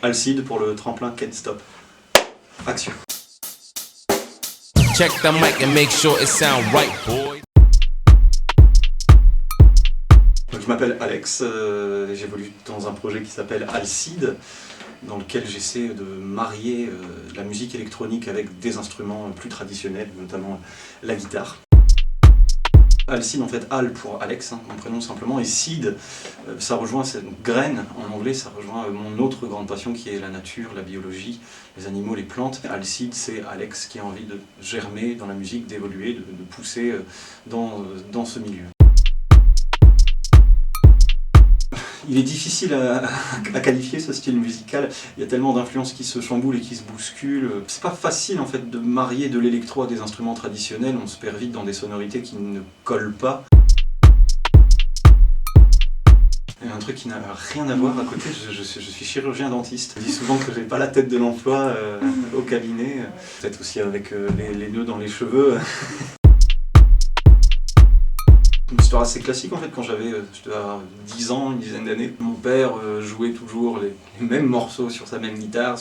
Alcide pour le tremplin Can't Stop. Action. Check the mic and make sure it sound right, boy. Donc, je m'appelle Alex, j'évolue dans un projet qui s'appelle Alcide, dans lequel j'essaie de marier la musique électronique avec des instruments plus traditionnels, notamment la guitare. Alcide, en fait, Al pour Alex, mon prénom simplement, et Seed, ça rejoint cette graine, en anglais, ça rejoint mon autre grande passion qui est la nature, la biologie, les animaux, les plantes. Alcide, c'est Alex qui a envie de germer dans la musique, d'évoluer, de pousser dans ce milieu. Il est difficile à qualifier ce style musical, il y a tellement d'influences qui se chamboulent et qui se bousculent. C'est pas facile en fait de marier de l'électro à des instruments traditionnels, on se perd vite dans des sonorités qui ne collent pas. Il y a un truc qui n'a rien à voir à côté, je suis chirurgien dentiste. Je dis souvent que j'ai pas la tête de l'emploi au cabinet, peut-être aussi avec les nœuds dans les cheveux. Une histoire assez classique en fait, quand j'avais 10 ans, une dizaine d'années. Mon père jouait toujours les mêmes morceaux sur sa même guitare,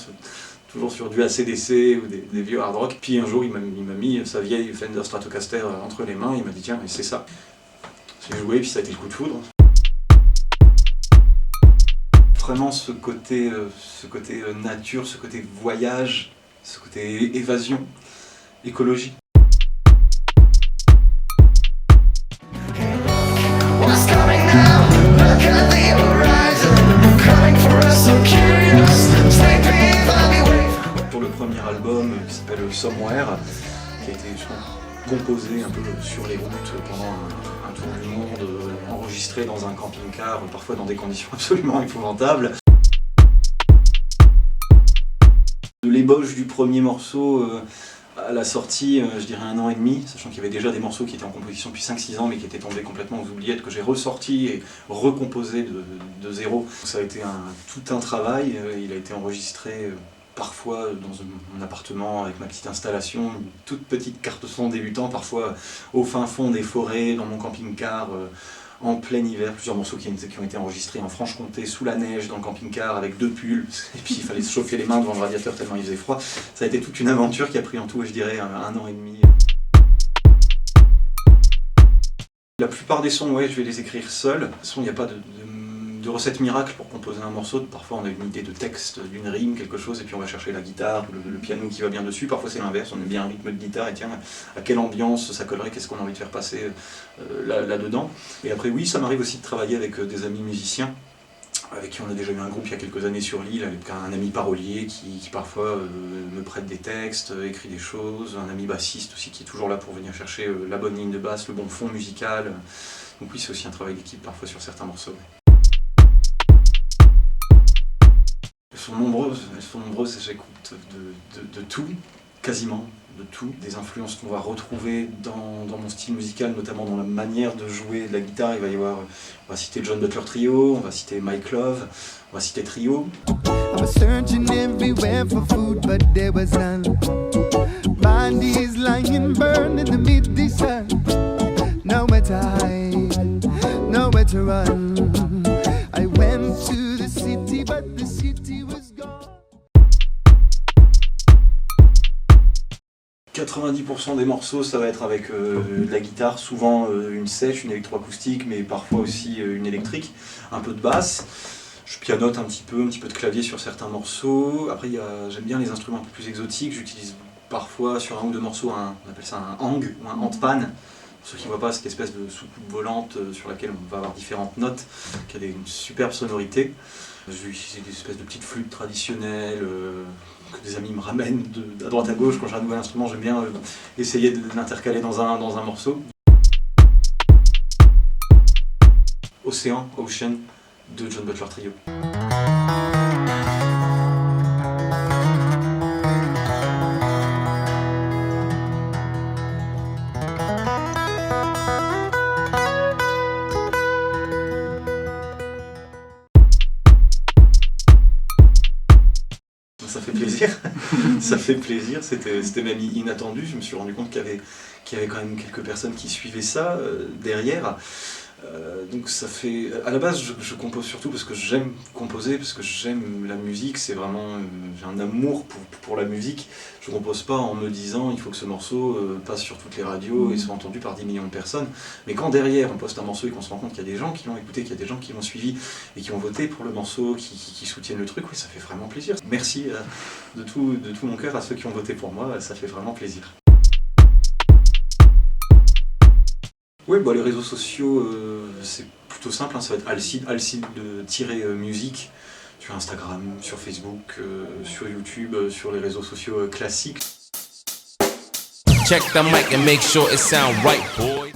toujours sur du AC/DC ou des vieux hard rock. Puis un jour il m'a mis sa vieille Fender Stratocaster entre les mains, il m'a dit tiens mais c'est ça. J'ai joué puis ça a été le coup de foudre. Vraiment ce côté nature, ce côté voyage, ce côté évasion, écologie. Pour le premier album qui s'appelle Somewhere, qui a été composé un peu sur les routes pendant un tour du monde, enregistré dans un camping-car, parfois dans des conditions absolument épouvantables. De l'ébauche du premier morceau à la sortie, je dirais 1 an et demi, sachant qu'il y avait déjà des morceaux qui étaient en composition depuis 5-6 ans mais qui étaient tombés complètement aux oubliettes, que j'ai ressortis et recomposés de zéro. Ça a été tout un travail, il a été enregistré parfois dans mon appartement avec ma petite installation, une toute petite carte son débutant, parfois au fin fond des forêts, dans mon camping-car, en plein hiver, plusieurs morceaux qui ont été enregistrés en Franche-Comté, sous la neige, dans le camping-car, avec 2 pulls, et puis il fallait se chauffer les mains devant le radiateur tellement il faisait froid. Ça a été toute une aventure qui a pris en tout, je dirais, 1 an et demi. La plupart des sons, ouais, je vais les écrire seul. De toute façon, il n'y a pas de recette miracle pour composer un morceau. Parfois, on a une idée de texte, d'une rime, quelque chose, et puis on va chercher la guitare, le piano qui va bien dessus. Parfois, c'est l'inverse, on aime bien un rythme de guitare, et tiens, à quelle ambiance ça collerait, qu'est-ce qu'on a envie de faire passer là-dedans. Et après, oui, ça m'arrive aussi de travailler avec des amis musiciens, avec qui on a déjà eu un groupe il y a quelques années sur l'île, avec un ami parolier qui parfois me prête des textes, écrit des choses, un ami bassiste aussi qui est toujours là pour venir chercher la bonne ligne de basse, le bon fond musical. Donc oui, c'est aussi un travail d'équipe parfois sur certains morceaux. Elles sont nombreuses, j'écoute de tout, quasiment de tout. Des influences qu'on va retrouver dans mon style musical, notamment dans la manière de jouer de la guitare. Il va y avoir, on va citer John Butler Trio, on va citer Mike Love, on va citer Trio. I was searching everywhere for food, but there was none. Bodies lying burned in the midday sun. Nowhere to hide, nowhere to run. I went to the city, but the city was gone. 90% des morceaux, ça va être avec de la guitare, souvent une sèche, une électroacoustique, mais parfois aussi une électrique, un peu de basse. Je pianote un petit peu de clavier sur certains morceaux. Après, j'aime bien les instruments un peu plus exotiques. J'utilise parfois sur 1 ou 2 morceaux, on appelle ça un hang ou un handpan. Pour ceux qui ne voient pas, cette espèce de soucoupe volante sur laquelle on va avoir différentes notes, qui a une superbe sonorité. Je vais utiliser des espèces de petites flûtes traditionnelles que des amis me ramènent à droite à gauche. Quand j'ai un nouvel instrument, j'aime bien essayer de l'intercaler dans un morceau. Ocean de John Butler Trio. Ça fait plaisir, ça fait plaisir, c'était même inattendu, je me suis rendu compte qu'il y avait quand même quelques personnes qui suivaient ça derrière. Donc ça fait... À la base, je compose surtout parce que j'aime composer, parce que j'aime la musique, c'est vraiment... j'ai un amour pour la musique. Je compose pas en me disant il faut que ce morceau passe sur toutes les radios et soit entendu par 10 millions de personnes. Mais quand derrière on poste un morceau et qu'on se rend compte qu'il y a des gens qui l'ont écouté, qu'il y a des gens qui l'ont suivi et qui ont voté pour le morceau, qui soutiennent le truc, oui, ça fait vraiment plaisir. Merci de tout mon cœur à ceux qui ont voté pour moi, ça fait vraiment plaisir. Oui, les réseaux sociaux, c'est plutôt simple, hein, ça va être Alcide-musique sur Instagram, sur Facebook, sur YouTube, sur les réseaux sociaux classiques. Check the mic and make sure it sound right, boy.